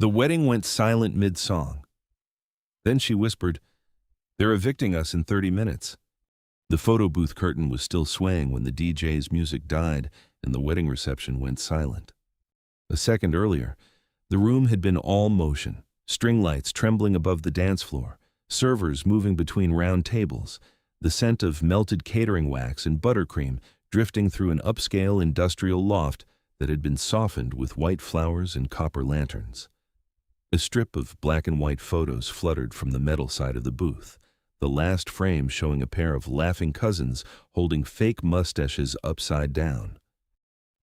The wedding went silent mid-song. Then she whispered, "They're evicting us in 30 minutes." The photo booth curtain was still swaying when the DJ's music died and the wedding reception went silent. A second earlier, the room had been all motion, string lights trembling above the dance floor, servers moving between round tables, the scent of melted catering wax and buttercream drifting through an upscale industrial loft that had been softened with white flowers and copper lanterns. A strip of black and white photos fluttered from the metal side of the booth, the last frame showing a pair of laughing cousins holding fake mustaches upside down.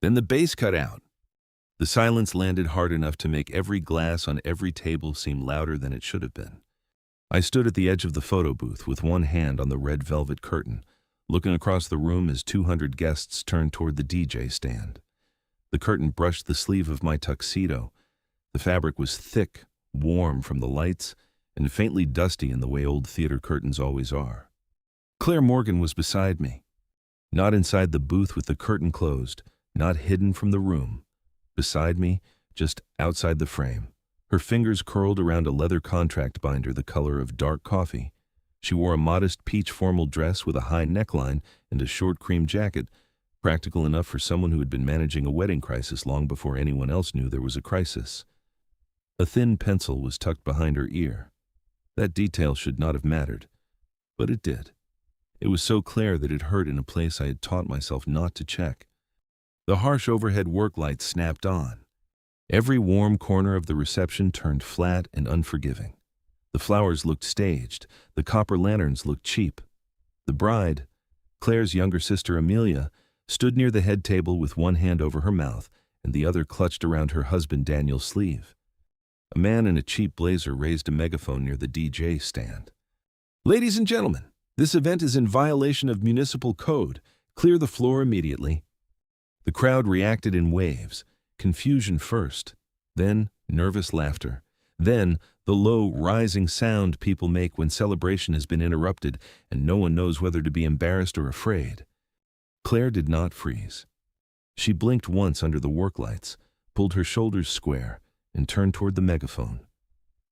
Then the bass cut out. The silence landed hard enough to make every glass on every table seem louder than it should have been. I stood at the edge of the photo booth with one hand on the red velvet curtain, looking across the room as 200 guests turned toward the DJ stand. The curtain brushed the sleeve of my tuxedo. The fabric was thick, warm from the lights, and faintly dusty in the way old theater curtains always are. Claire Morgan was beside me, not inside the booth with the curtain closed, not hidden from the room. Beside me, just outside the frame, her fingers curled around a leather contract binder the color of dark coffee. She wore a modest peach formal dress with a high neckline and a short cream jacket, practical enough for someone who had been managing a wedding crisis long before anyone else knew there was a crisis. A thin pencil was tucked behind her ear. That detail should not have mattered, but it did. It was so clear that it hurt in a place I had taught myself not to check. The harsh overhead work lights snapped on. Every warm corner of the reception turned flat and unforgiving. The flowers looked staged. The copper lanterns looked cheap. The bride, Claire's younger sister Amelia, stood near the head table with one hand over her mouth and the other clutched around her husband Daniel's sleeve. A man in a cheap blazer raised a megaphone near the DJ stand. "Ladies and gentlemen, this event is in violation of municipal code. Clear the floor immediately." The crowd reacted in waves, confusion first, then nervous laughter, then the low, rising sound people make when celebration has been interrupted and no one knows whether to be embarrassed or afraid. Claire did not freeze. She blinked once under the work lights, pulled her shoulders square, and turned toward the megaphone.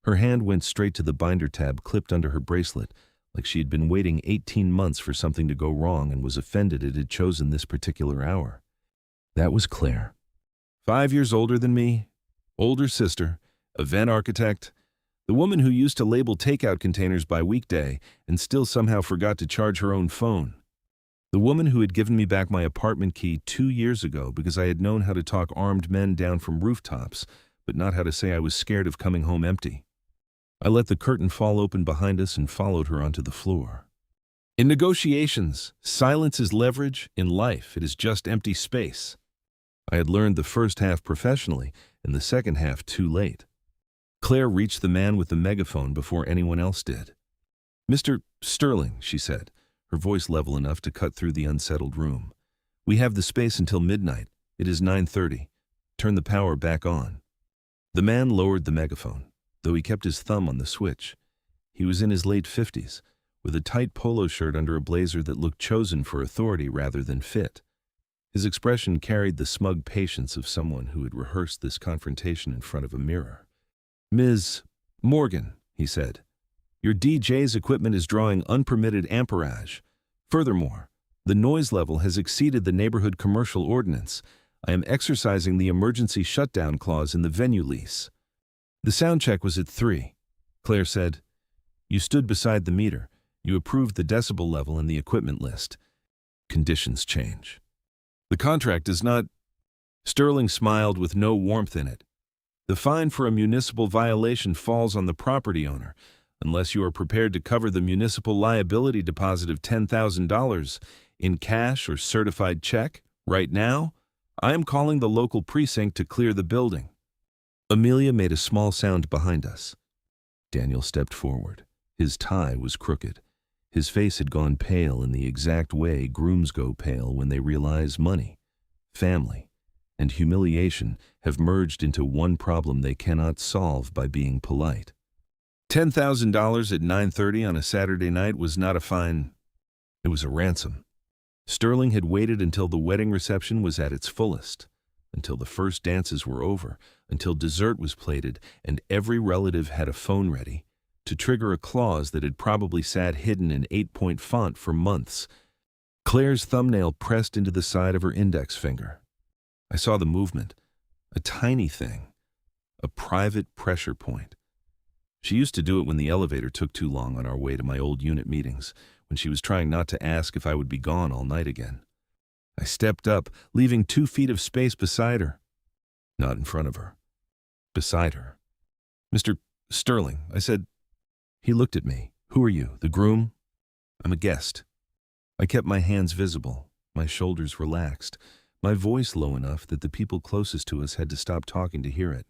Her hand went straight to the binder tab clipped under her bracelet, like she had been waiting 18 months for something to go wrong and was offended it had chosen this particular hour. That was Claire. 5 years older than me, older sister, event architect, the woman who used to label takeout containers by weekday and still somehow forgot to charge her own phone. The woman who had given me back my apartment key 2 years ago because I had known how to talk armed men down from rooftops, but not how to say I was scared of coming home empty. I let the curtain fall open behind us and followed her onto the floor. In negotiations, silence is leverage. In life, it is just empty space. I had learned the first half professionally and the second half too late. Claire reached the man with the megaphone before anyone else did. "Mr. Sterling," she said, her voice level enough to cut through the unsettled room. "We have the space until midnight. It is 9:30. Turn the power back on." The man lowered the megaphone, though he kept his thumb on the switch. He was in his late 50s, with a tight polo shirt under a blazer that looked chosen for authority rather than fit. His expression carried the smug patience of someone who had rehearsed this confrontation in front of a mirror. "Ms. Morgan," he said, "your DJ's equipment is drawing unpermitted amperage. Furthermore, the noise level has exceeded the neighborhood commercial ordinance. I am exercising the emergency shutdown clause in the venue lease." "The sound check was at 3, Claire said. "You stood beside the meter. You approved the decibel level in the equipment list. Conditions change. The contract does not—" Sterling smiled with no warmth in it. "The fine for a municipal violation falls on the property owner, unless you are prepared to cover the municipal liability deposit of $10,000 in cash or certified check. Right now, I am calling the local precinct to clear the building." Amelia made a small sound behind us. Daniel stepped forward. His tie was crooked. His face had gone pale in the exact way grooms go pale when they realize money, family, and humiliation have merged into one problem they cannot solve by being polite. $10,000 at 9:30 on a Saturday night was not a fine. It was a ransom. Sterling had waited until the wedding reception was at its fullest. until the first dances were over, until dessert was plated and every relative had a phone ready, to trigger a clause that had probably sat hidden in 8-point font for months. Claire's thumbnail pressed into the side of her index finger. I saw the movement, a tiny thing, a private pressure point. She used to do it when the elevator took too long on our way to my old unit meetings, when she was trying not to ask if I would be gone all night again. I stepped up, leaving 2 feet of space beside her. Not in front of her. Beside her. "Mr. Sterling," I said. He looked at me. "Who are you, the groom?" "I'm a guest." I kept my hands visible, my shoulders relaxed, my voice low enough that the people closest to us had to stop talking to hear it.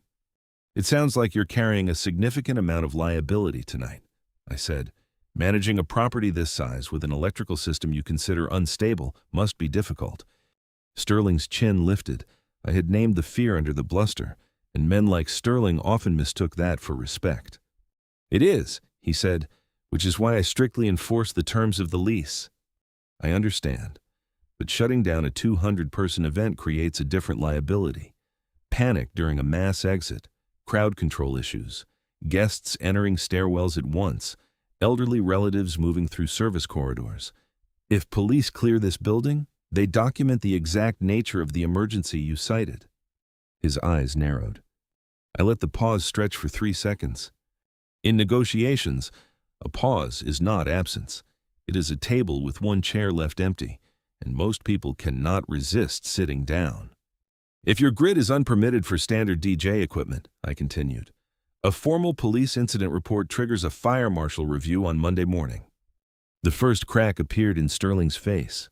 "It sounds like you're carrying a significant amount of liability tonight," I said. "Managing a property this size with an electrical system you consider unstable must be difficult." Sterling's chin lifted. I had named the fear under the bluster, and men like Sterling often mistook that for respect. "It is," he said, "which is why I strictly enforce the terms of the lease." "I understand, but shutting down a 200-person event creates a different liability. Panic during a mass exit, crowd control issues, guests entering stairwells at once, elderly relatives moving through service corridors. If police clear this building, they document the exact nature of the emergency you cited." His eyes narrowed. I let the pause stretch for 3 seconds. In negotiations, a pause is not absence. It is a table with 1 chair left empty, and most people cannot resist sitting down. "If your grid is unpermitted for standard DJ equipment," I continued, "a formal police incident report triggers a fire marshal review on Monday morning." The first crack appeared in Sterling's face.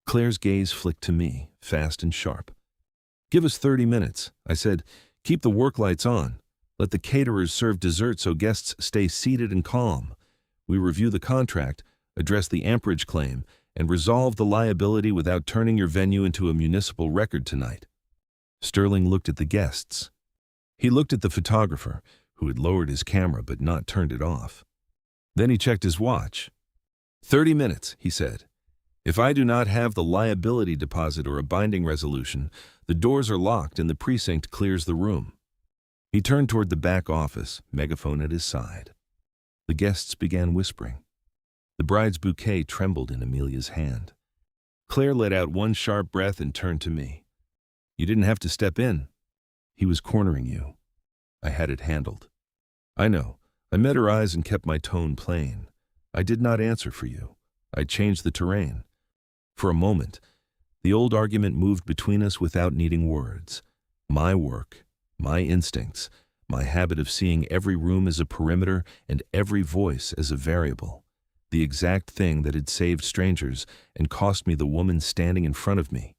Claire's gaze flicked to me, fast and sharp. "Give us 30 minutes, I said. "Keep the work lights on. Let the caterers serve dessert so guests stay seated and calm. We review the contract, address the amperage claim, and resolve the liability without turning your venue into a municipal record tonight." Sterling looked at the guests. He looked at the photographer, who had lowered his camera but not turned it off. Then he checked his watch. 30 minutes, he said. "If I do not have the liability deposit or a binding resolution, the doors are locked and the precinct clears the room." He turned toward the back office, megaphone at his side. The guests began whispering. The bride's bouquet trembled in Amelia's hand. Claire let out 1 sharp breath and turned to me. "You didn't have to step in. He was cornering you. I had it handled." "I know." I met her eyes and kept my tone plain. "I did not answer for you. I changed the terrain." For a moment, the old argument moved between us without needing words. My work, my instincts, my habit of seeing every room as a perimeter and every voice as a variable. The exact thing that had saved strangers and cost me the woman standing in front of me.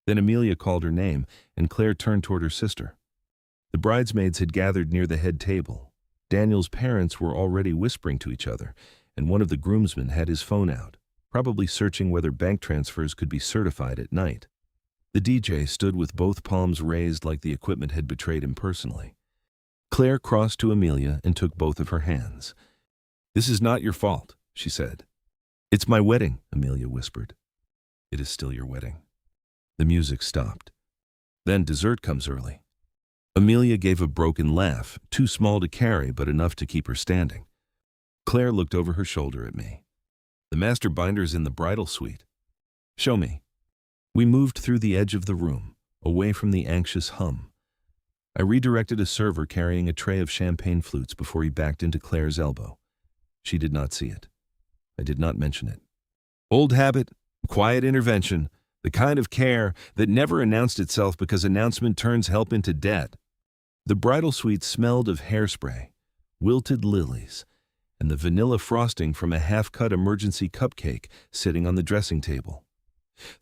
Then Amelia called her name, and Claire turned toward her sister. The bridesmaids had gathered near the head table. Daniel's parents were already whispering to each other, and one of the groomsmen had his phone out, probably searching whether bank transfers could be certified at night. The DJ stood with both palms raised like the equipment had betrayed him personally. Claire crossed to Amelia and took both of her hands. "This is not your fault," she said. "It's my wedding," Amelia whispered. "It is still your wedding." The music stopped. Then dessert comes early. Amelia gave a broken laugh, too small to carry but enough to keep her standing. Claire looked over her shoulder at me. "The master binder's in the bridal suite." "Show me." We moved through the edge of the room, away from the anxious hum. I redirected a server carrying a tray of champagne flutes before he backed into Claire's elbow. She did not see it. I did not mention it. Old habit, quiet intervention, the kind of care that never announced itself because announcement turns help into debt. The bridal suite smelled of hairspray, wilted lilies, and the vanilla frosting from a half-cut emergency cupcake sitting on the dressing table.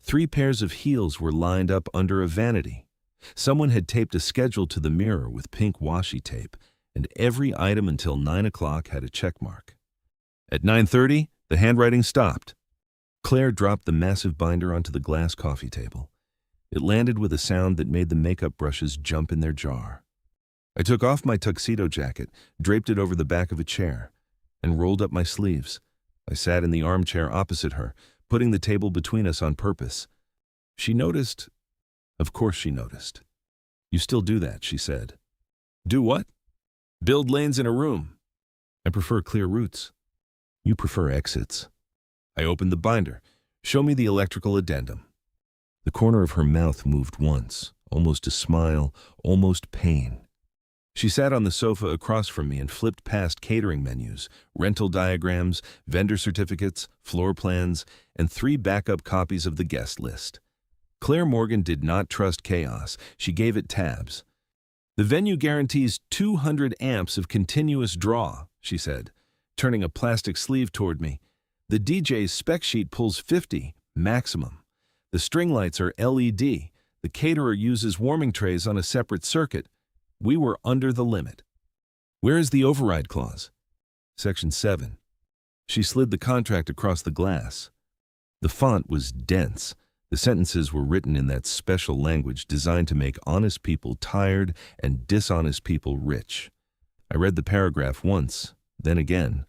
3 pairs of heels were lined up under a vanity. Someone had taped a schedule to the mirror with pink washi tape, and every item until 9 o'clock had a check mark. At 9:30, the handwriting stopped. Claire dropped the massive binder onto the glass coffee table. It landed with a sound that made the makeup brushes jump in their jar. I took off my tuxedo jacket, draped it over the back of a chair, and rolled up my sleeves. I sat in the armchair opposite her, putting the table between us on purpose. She noticed Of course she noticed. "You still do that," she said. "Do what?" "Build lanes in a room." "I prefer clear routes." "You prefer exits." I opened the binder. "Show me the electrical addendum." The corner of her mouth moved once, almost a smile, almost pain. She sat on the sofa across from me and flipped past catering menus, rental diagrams, vendor certificates, floor plans, and 3 backup copies of the guest list. Claire Morgan did not trust chaos. She gave it tabs. "The venue guarantees 200 amps of continuous draw," she said, turning a plastic sleeve toward me. "The DJ's spec sheet pulls 50, maximum. The string lights are LED. The caterer uses warming trays on a separate circuit. We were under the limit." "Where is the override clause?" "Section 7. She slid the contract across the glass. The font was dense. The sentences were written in that special language designed to make honest people tired and dishonest people rich. I read the paragraph once, then again.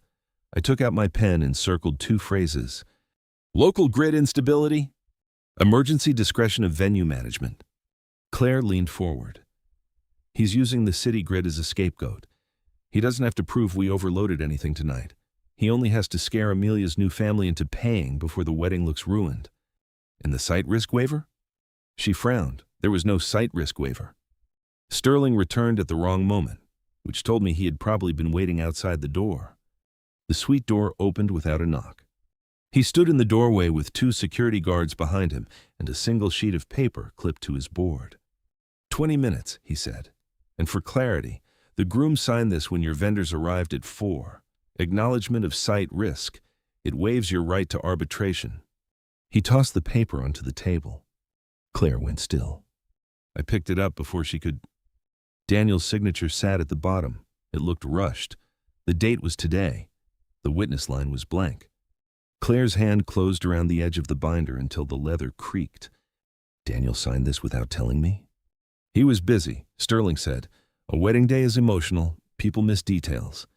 I took out my pen and circled 2 phrases. "Local grid instability. Emergency discretion of venue management." Claire leaned forward. "He's using the city grid as a scapegoat. He doesn't have to prove we overloaded anything tonight. He only has to scare Amelia's new family into paying before the wedding looks ruined." "And the site risk waiver?" She frowned. There was no site risk waiver. Sterling returned at the wrong moment, which told me he had probably been waiting outside the door. The suite door opened without a knock. He stood in the doorway with 2 security guards behind him and a single sheet of paper clipped to his board. 20 minutes, he said. "And for clarity, the groom signed this when your vendors arrived at 4. Acknowledgement of site risk. It waives your right to arbitration." He tossed the paper onto the table. Claire went still. I picked it up before she could. Daniel's signature sat at the bottom. It looked rushed. The date was today. The witness line was blank. Claire's hand closed around the edge of the binder until the leather creaked. "Daniel signed this without telling me?" "He was busy," Sterling said. "A wedding day is emotional. People miss details."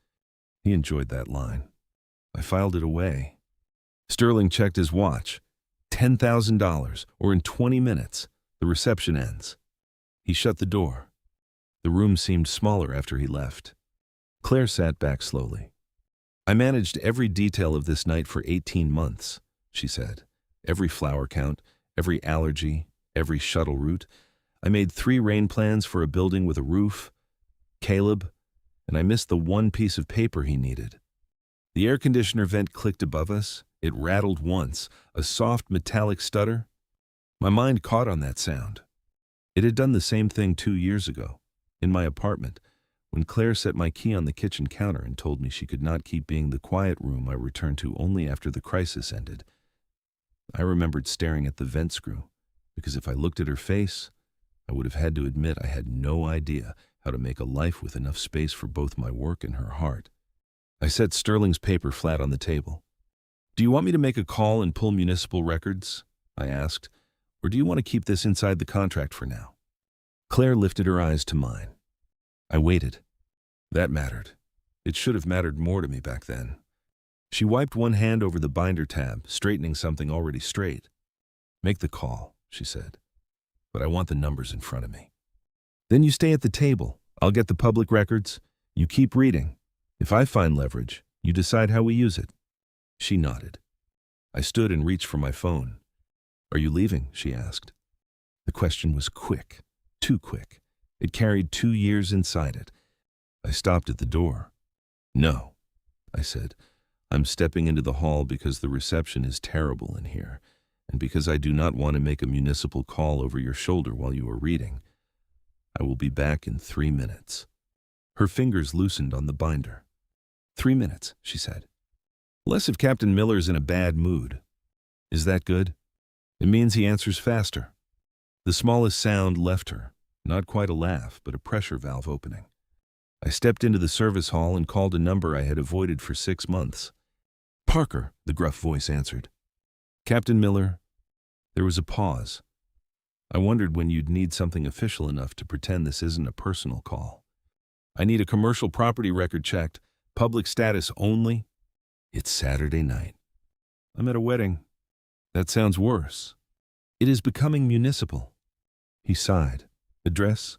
He enjoyed that line. I filed it away. Sterling checked his watch. $10,000, or in 20 minutes, the reception ends. He shut the door. The room seemed smaller after he left. Claire sat back slowly. "I managed every detail of this night for 18 months, she said. Every flower count, every allergy, every shuttle route. I made 3 rain plans for a building with a roof. Caleb, and I missed the one piece of paper he needed. The air conditioner vent clicked above us. It rattled once, a soft metallic stutter. My mind caught on that sound. It had done the same thing 2 years ago, in my apartment, when Claire set my key on the kitchen counter and told me she could not keep being the quiet room I returned to only after the crisis ended. I remembered staring at the vent screw, because if I looked at her face, I would have had to admit I had no idea how to make a life with enough space for both my work and her heart. I set Sterling's paper flat on the table. "Do you want me to make a call and pull municipal records?" I asked. "Or do you want to keep this inside the contract for now?" Claire lifted her eyes to mine. I waited. That mattered. It should have mattered more to me back then. She wiped one hand over the binder tab, straightening something already straight. "Make the call," she said. "But I want the numbers in front of me." "Then you stay at the table. I'll get the public records. You keep reading. If I find leverage, you decide how we use it." She nodded. I stood and reached for my phone. "Are you leaving?" she asked. The question was quick, too quick. It carried 2 years inside it. I stopped at the door. "No," I said. "I'm stepping into the hall because the reception is terrible in here, and because I do not want to make a municipal call over your shoulder while you are reading. I will be back in 3 minutes." Her fingers loosened on the binder. 3 minutes, she said. "Less if Captain Miller's in a bad mood." "Is that good?" "It means he answers faster." The smallest sound left her, not quite a laugh, but a pressure valve opening. I stepped into the service hall and called a number I had avoided for 6 months. "Parker," the gruff voice answered. "Captain Miller." There was a pause. I wondered when you'd need something official enough to pretend this isn't a personal call. "I need a commercial property record checked, public status only." "It's Saturday night." "I'm at a wedding." "That sounds worse." "It is becoming municipal." He sighed. Address?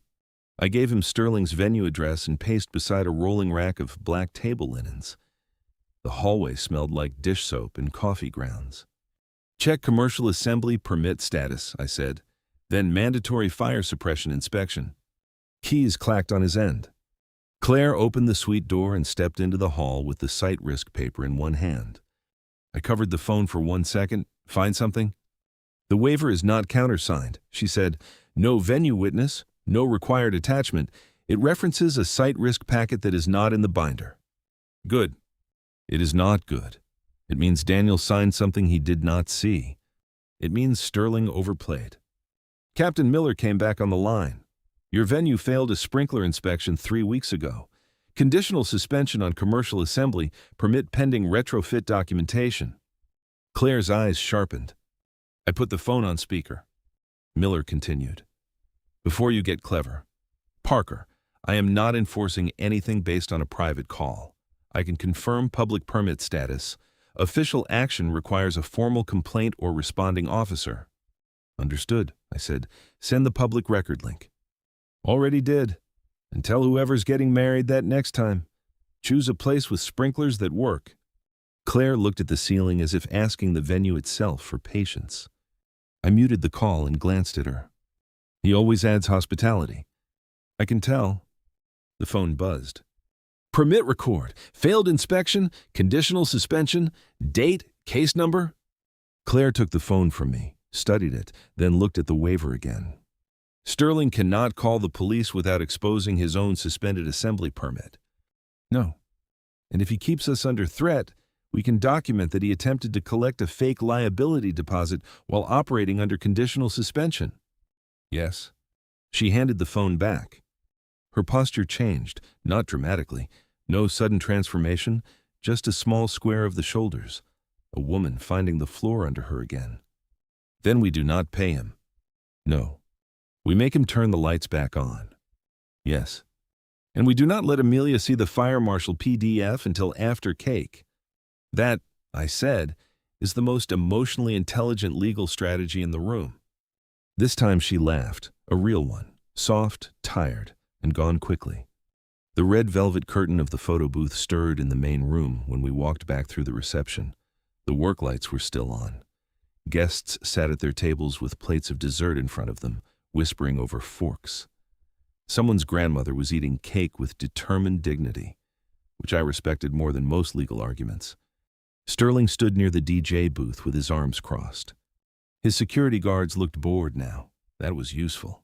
I gave him Sterling's venue address and paced beside a rolling rack of black table linens. The hallway smelled like dish soap and coffee grounds. Check commercial assembly permit status, I said. Then mandatory fire suppression inspection. Keys clacked on his end. Claire opened the suite door and stepped into the hall with the site risk paper in one hand. I covered the phone for 1 second. Find something? The waiver is not countersigned, she said. No venue witness, no required attachment. It references a site risk packet that is not in the binder. Good. It is not good. It means Daniel signed something he did not see. It means Sterling overplayed. Captain Miller came back on the line. Your venue failed a sprinkler inspection 3 weeks ago. Conditional suspension on commercial assembly, permit pending retrofit documentation. Claire's eyes sharpened. I put the phone on speaker. Miller continued. Before you get clever, Parker, I am not enforcing anything based on a private call. I can confirm public permit status. Official action requires a formal complaint or responding officer. Understood, I said. Send the public record link. Already did. And tell whoever's getting married that next time. Choose a place with sprinklers that work. Claire looked at the ceiling as if asking the venue itself for patience. I muted the call and glanced at her. He always adds hospitality. I can tell. The phone buzzed. Permit record, failed inspection, conditional suspension, date, case number. Claire took the phone from me, studied it, then looked at the waiver again. Sterling cannot call the police without exposing his own suspended assembly permit. No. And if he keeps us under threat, we can document that he attempted to collect a fake liability deposit while operating under conditional suspension. Yes. She handed the phone back. Her posture changed, not dramatically. No sudden transformation, just a small square of the shoulders. A woman finding the floor under her again. Then we do not pay him. No. We make him turn the lights back on. Yes. And we do not let Amelia see the fire marshal PDF until after cake. That, I said, is the most emotionally intelligent legal strategy in the room. This time she laughed, a real one, soft, tired, and gone quickly. The red velvet curtain of the photo booth stirred in the main room when we walked back through the reception. The work lights were still on. Guests sat at their tables with plates of dessert in front of them, whispering over forks. Someone's grandmother was eating cake with determined dignity, which I respected more than most legal arguments. Sterling stood near the DJ booth with his arms crossed. His security guards looked bored now. That was useful.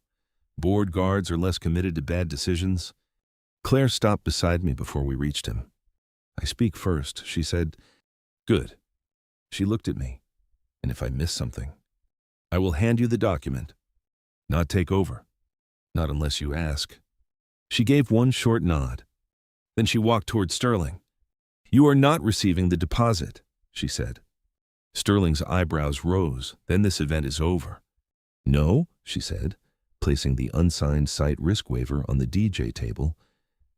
Bored guards are less committed to bad decisions. Claire stopped beside me before we reached him. I speak first, she said. Good. She looked at me. And if I miss something, I will hand you the document. Not take over. Not unless you ask. She gave one short nod. Then she walked toward Sterling. You are not receiving the deposit, she said. Sterling's eyebrows rose. Then this event is over. No, she said, placing the unsigned site risk waiver on the DJ table.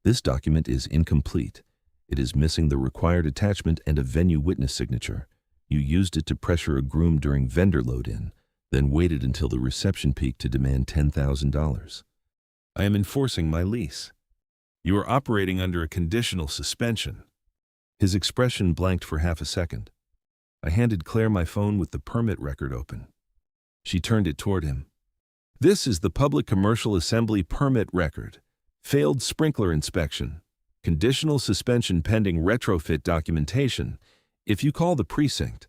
This document is incomplete. It is missing the required attachment and a venue witness signature. You used it to pressure a groom during vendor load-in, then waited until the reception peak to demand $10,000. I am enforcing my lease. You are operating under a conditional suspension. His expression blanked for half a second. I handed Claire my phone with the permit record open. She turned it toward him. This is the public commercial assembly permit record. Failed sprinkler inspection. Conditional suspension pending retrofit documentation. If you call the precinct,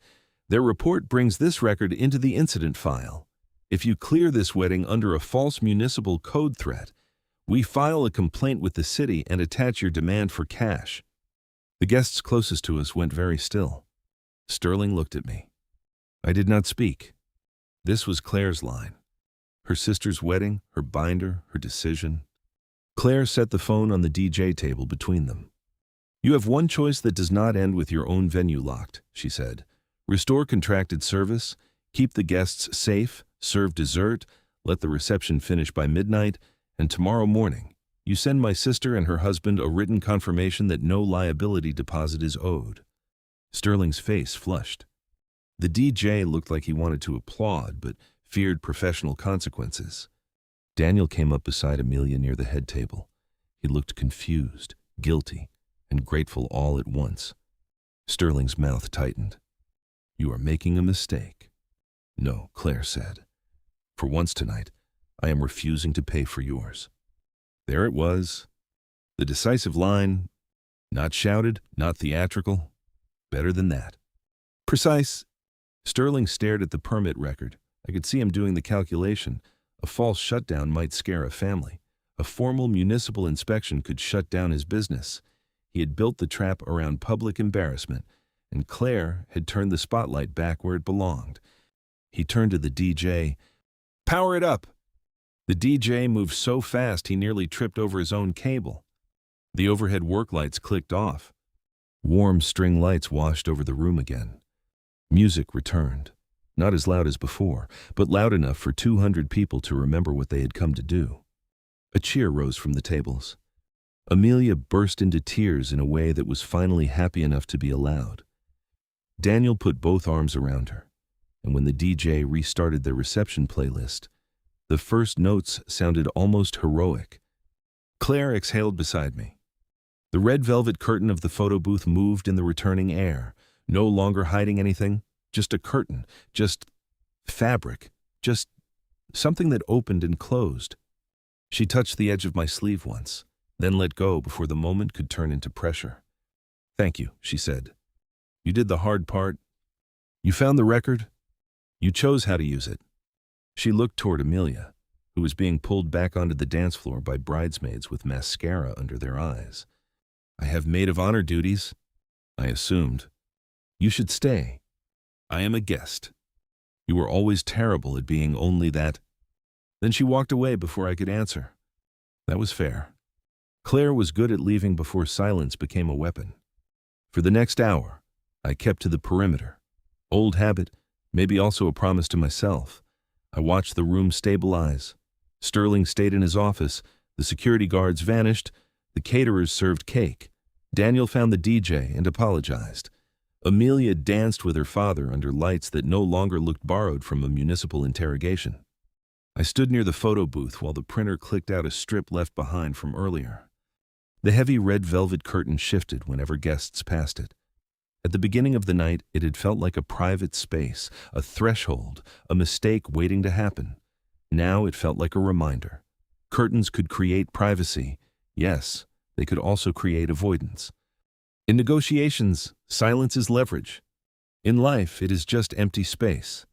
their report brings this record into the incident file. If you clear this wedding under a false municipal code threat, we file a complaint with the city and attach your demand for cash. The guests closest to us went very still. Sterling looked at me. I did not speak. This was Claire's line. Her sister's wedding, her binder, her decision. Claire set the phone on the DJ table between them. You have one choice that does not end with your own venue locked, she said. Restore contracted service, keep the guests safe, serve dessert, let the reception finish by midnight, and tomorrow morning, you send my sister and her husband a written confirmation that no liability deposit is owed. Sterling's face flushed. The DJ looked like he wanted to applaud, but feared professional consequences. Daniel came up beside Amelia near the head table. He looked confused, guilty, and grateful all at once. Sterling's mouth tightened. "You are making a mistake." "No," Claire said. "For once tonight, I am refusing to pay for yours." There it was. The decisive line, not shouted, not theatrical. Better than that. Precise. Sterling stared at the permit record. I could see him doing the calculation. A false shutdown might scare a family. A formal municipal inspection could shut down his business. He had built the trap around public embarrassment, and Claire had turned the spotlight back where it belonged. He turned to the DJ. "Power it up!" The DJ moved so fast he nearly tripped over his own cable. The overhead work lights clicked off. Warm string lights washed over the room again. Music returned. Not as loud as before, but loud enough for 200 people to remember what they had come to do. A cheer rose from the tables. Amelia burst into tears in a way that was finally happy enough to be allowed. Daniel put both arms around her, and when the DJ restarted their reception playlist, the first notes sounded almost heroic. Claire exhaled beside me. The red velvet curtain of the photo booth moved in the returning air, no longer hiding anything, just a curtain, just fabric, just something that opened and closed. She touched the edge of my sleeve once, then let go before the moment could turn into pressure. "Thank you," she said. "You did the hard part. You found the record. You chose how to use it." She looked toward Amelia, who was being pulled back onto the dance floor by bridesmaids with mascara under their eyes. "I have maid of honor duties," I assumed. "You should stay. I am a guest. You were always terrible at being only that." Then she walked away before I could answer. That was fair. Claire was good at leaving before silence became a weapon. For the next hour, I kept to the perimeter. Old habit, maybe also a promise to myself. I watched the room stabilize. Sterling stayed in his office. The security guards vanished. The caterers served cake. Daniel found the DJ and apologized. Amelia danced with her father under lights that no longer looked borrowed from a municipal interrogation. I stood near the photo booth while the printer clicked out a strip left behind from earlier. The heavy red velvet curtain shifted whenever guests passed it. At the beginning of the night, it had felt like a private space, a threshold, a mistake waiting to happen. Now it felt like a reminder. Curtains could create privacy. Yes, they could also create avoidance. In negotiations, silence is leverage. In life, it is just empty space.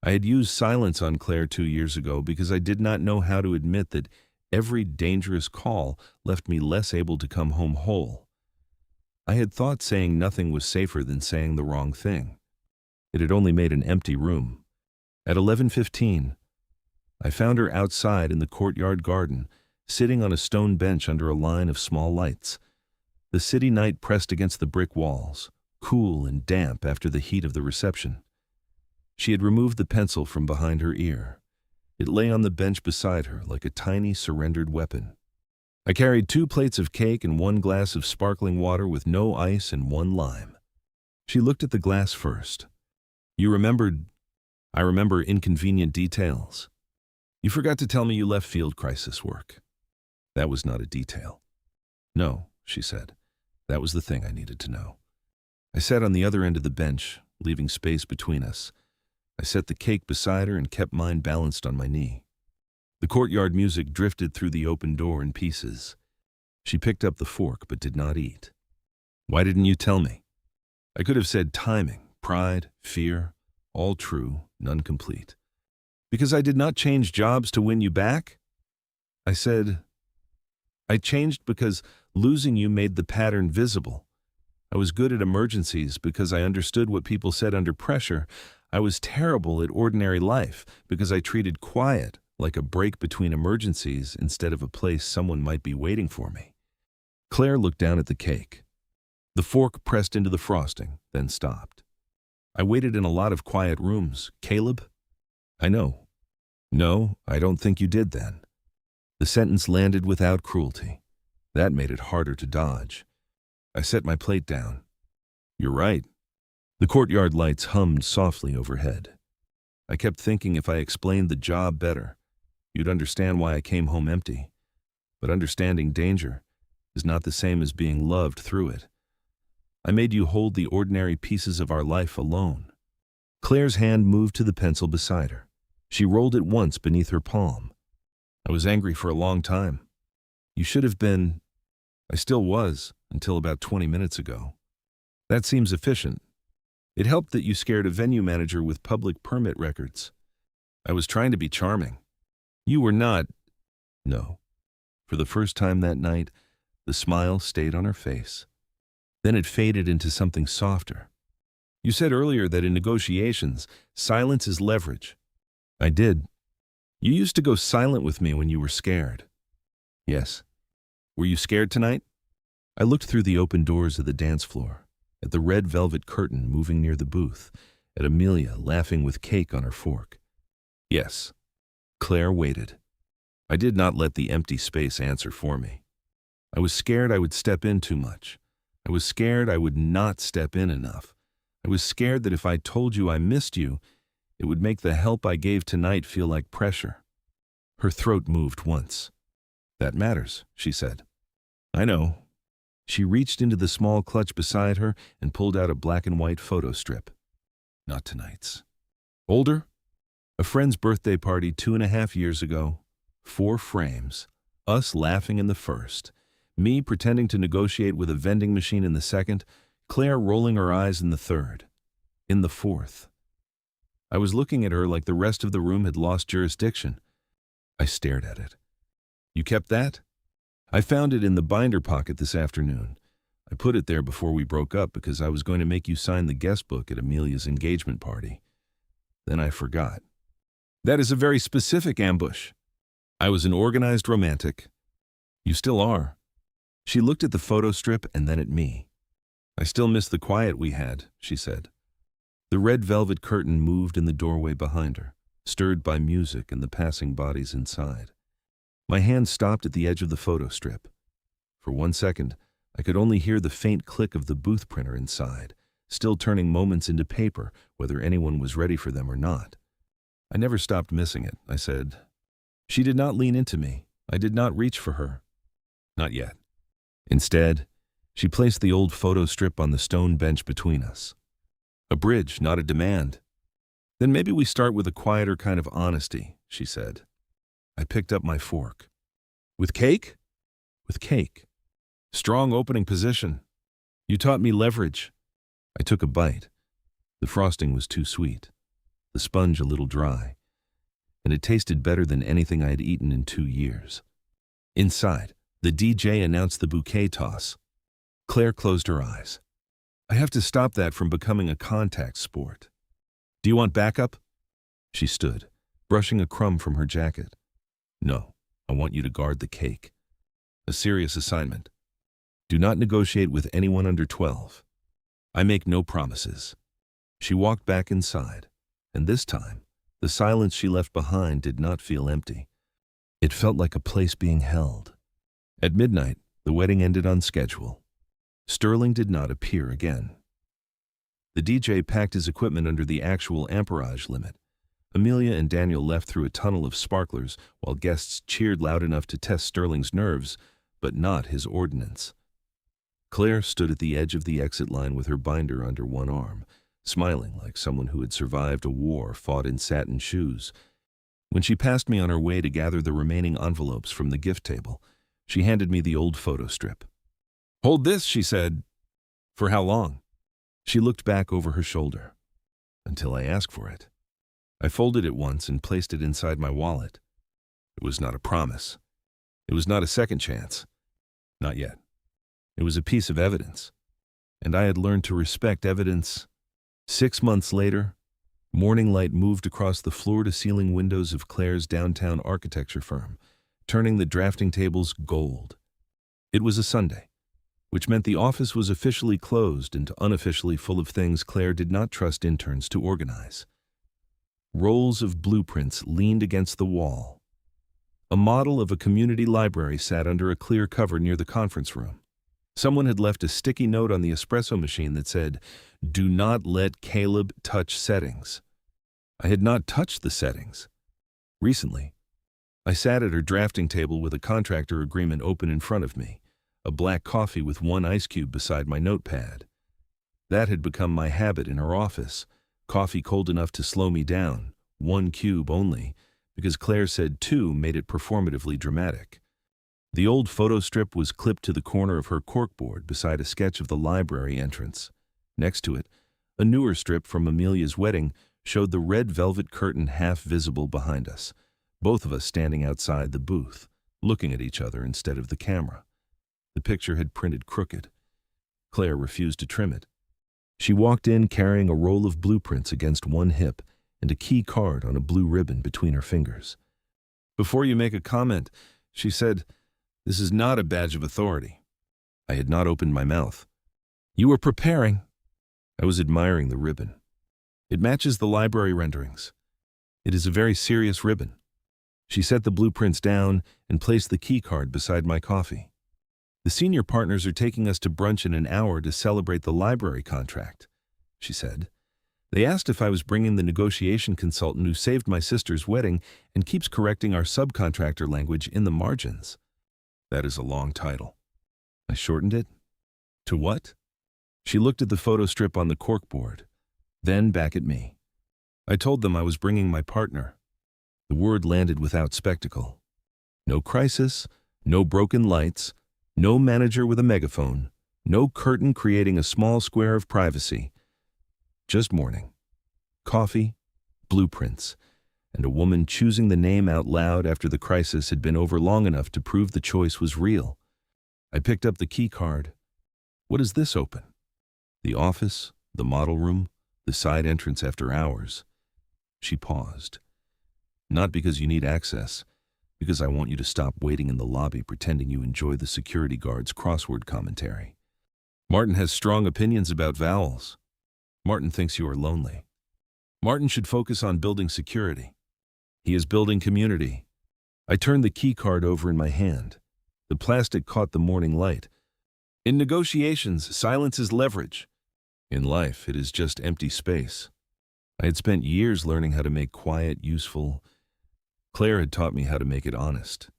I had used silence on Claire 2 years ago because I did not know how to admit that every dangerous call left me less able to come home whole. I had thought saying nothing was safer than saying the wrong thing. It had only made an empty room. At 11:15, I found her outside in the courtyard garden, sitting on a stone bench under a line of small lights. The city night pressed against the brick walls, cool and damp after the heat of the reception. She had removed the pencil from behind her ear. It lay on the bench beside her like a tiny surrendered weapon. I carried 2 plates of cake and 1 glass of sparkling water with no ice and 1 lime. She looked at the glass first. "You remembered." "I remember inconvenient details." "You forgot to tell me you left field crisis work." "That was not a detail." "No," she said. "That was the thing I needed to know." I sat on the other end of the bench, leaving space between us. I set the cake beside her and kept mine balanced on my knee. The courtyard music drifted through the open door in pieces. She picked up the fork but did not eat. "Why didn't you tell me?" I could have said timing, pride, fear, all true, none complete. "Because I did not change jobs to win you back?" I said, "I changed because losing you made the pattern visible. I was good at emergencies because I understood what people said under pressure. I was terrible at ordinary life because I treated quiet like a break between emergencies instead of a place someone might be waiting for me." Claire looked down at the cake. The fork pressed into the frosting, then stopped. "I waited in a lot of quiet rooms, Caleb." "I know." "No, I don't think you did then." The sentence landed without cruelty. That made it harder to dodge. I set my plate down. "You're right." The courtyard lights hummed softly overhead. I kept thinking if I explained the job better, You'd understand why I came home empty. But understanding danger is not the same as being loved through it. I made you hold the ordinary pieces of our life alone." Claire's hand moved to the pencil beside her. She rolled it once beneath her palm. "I was angry for a long time. You should have been—" "I still was, until about 20 minutes ago. That seems efficient. It helped that you scared a venue manager with public permit records. I was trying to be charming. You were not—" "No." For the first time that night, the smile stayed on her face. Then it faded into something softer. "You said earlier that in negotiations, silence is leverage." "I did. You used to go silent with me when you were scared." "Yes." "Were you scared tonight?" I looked through the open doors of the dance floor, at the red velvet curtain moving near the booth, at Amelia laughing with cake on her fork. "Yes." Claire waited. I did not let the empty space answer for me. I was scared I would step in too much. I was scared I would not step in enough. I was scared that if I told you I missed you, it would make the help I gave tonight feel like pressure. Her throat moved once. "That matters," she said. "I know." She reached into the small clutch beside her and pulled out a black and white photo strip. "Not tonight's." "Older?" "A friend's birthday party 2.5 years ago. 4 frames. Us laughing in the first. Me pretending to negotiate with a vending machine in the second. Claire rolling her eyes in the third. In the fourth." I was looking at her like the rest of the room had lost jurisdiction. I stared at it. "You kept that?" "I found it in the binder pocket this afternoon. I put it there before we broke up because I was going to make you sign the guest book at Amelia's engagement party. Then I forgot." "That is a very specific ambush." "I was an organized romantic." "You still are." She looked at the photo strip and then at me. "I still miss the quiet we had," she said. The red velvet curtain moved in the doorway behind her, stirred by music and the passing bodies inside. My hand stopped at the edge of the photo strip. For 1 second, I could only hear the faint click of the booth printer inside, still turning moments into paper, whether anyone was ready for them or not. "I never stopped missing it," I said. She did not lean into me. I did not reach for her. Not yet. Instead, she placed the old photo strip on the stone bench between us. "A bridge, not a demand." "Then maybe we start with a quieter kind of honesty," she said. I picked up my fork. "With cake?" "With cake." "Strong opening position. You taught me leverage." I took a bite. The frosting was too sweet, the sponge a little dry, and it tasted better than anything I had eaten in 2 years. Inside, the DJ announced the bouquet toss. Claire closed her eyes. "I have to stop that from becoming a contact sport." "Do you want backup?" She stood, brushing a crumb from her jacket. "No, I want you to guard the cake. A serious assignment. Do not negotiate with anyone under 12. I make no promises." She walked back inside, and this time, the silence she left behind did not feel empty. It felt like a place being held. At midnight, the wedding ended on schedule. Sterling did not appear again. The DJ packed his equipment under the actual amperage limit. Amelia and Daniel left through a tunnel of sparklers while guests cheered loud enough to test Sterling's nerves, but not his ordnance. Claire stood at the edge of the exit line with her binder under one arm, smiling like someone who had survived a war fought in satin shoes. When she passed me on her way to gather the remaining envelopes from the gift table, she handed me the old photo strip. "Hold this," she said. "For how long?" She looked back over her shoulder. "Until I ask for it." I folded it once and placed it inside my wallet. It was not a promise. It was not a second chance. Not yet. It was a piece of evidence. And I had learned to respect evidence. 6 months later, morning light moved across the floor-to-ceiling windows of Claire's downtown architecture firm, turning the drafting tables gold. It was a Sunday, which meant the office was officially closed and unofficially full of things Claire did not trust interns to organize. Rolls of blueprints leaned against the wall. A model of a community library sat under a clear cover near the conference room. Someone had left a sticky note on the espresso machine that said, "Do not let Caleb touch settings." I had not touched the settings. Recently, I sat at her drafting table with a contractor agreement open in front of me, a black coffee with one ice cube beside my notepad. That had become my habit in her office, coffee cold enough to slow me down, one cube only, because Claire said two made it performatively dramatic. The old photo strip was clipped to the corner of her corkboard beside a sketch of the library entrance. Next to it, a newer strip from Amelia's wedding showed the red velvet curtain half visible behind us, both of us standing outside the booth, looking at each other instead of the camera. The picture had printed crooked. Claire refused to trim it. She walked in carrying a roll of blueprints against one hip and a key card on a blue ribbon between her fingers. "Before you make a comment," she said, "this is not a badge of authority." I had not opened my mouth. "You were preparing." I was admiring the ribbon. "It matches the library renderings. It is a very serious ribbon." She set the blueprints down and placed the key card beside my coffee. "The senior partners are taking us to brunch in an hour to celebrate the library contract," she said. "They asked if I was bringing the negotiation consultant who saved my sister's wedding and keeps correcting our subcontractor language in the margins." That is a long title. I shortened it. "To what?" She looked at the photo strip on the corkboard, then back at me. "I told them I was bringing my partner." The word landed without spectacle. No crisis, no broken lights, no manager with a megaphone, no curtain creating a small square of privacy. Just morning, coffee, blueprints, and a woman choosing the name out loud after the crisis had been over long enough to prove the choice was real. I picked up the key card. "What does this open?" "The office, the model room, the side entrance after hours." She paused. "Not because you need access, because I want you to stop waiting in the lobby pretending you enjoy the security guard's crossword commentary. Martin has strong opinions about vowels. Martin thinks you are lonely. Martin should focus on building security. He is building community." I turned the key card over in my hand. The plastic caught the morning light. "In negotiations, silence is leverage. In life, it is just empty space." I had spent years learning how to make quiet useful. Claire had taught me how to make it honest.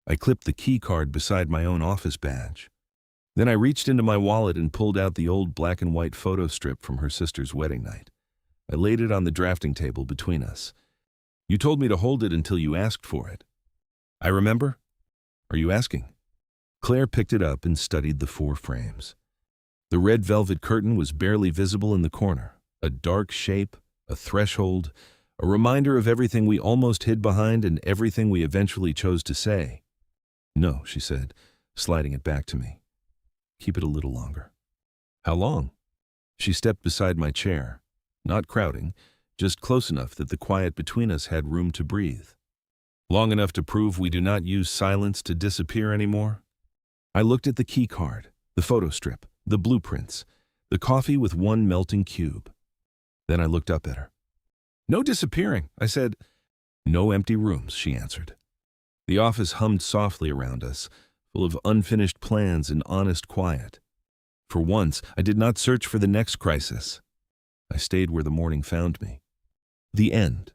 I clipped the key card beside my own office badge. Then I reached into my wallet and pulled out the old black and white photo strip from her sister's wedding night. I laid it on the drafting table between us. "You told me to hold it until you asked for it." "I remember. Are you asking?" Claire picked it up and studied the 4 frames. The red velvet curtain was barely visible in the corner, a dark shape, a threshold, a reminder of everything we almost hid behind and everything we eventually chose to say. "No," she said, sliding it back to me. "Keep it a little longer." "How long?" She stepped beside my chair, not crowding, just close enough that the quiet between us had room to breathe. "Long enough to prove we do not use silence to disappear anymore." I looked at the key card, the photo strip, the blueprints, the coffee with one melting cube. Then I looked up at her. "No disappearing," I said. "No empty rooms," she answered. The office hummed softly around us, full of unfinished plans and honest quiet. For once, I did not search for the next crisis. I stayed where the morning found me. The end.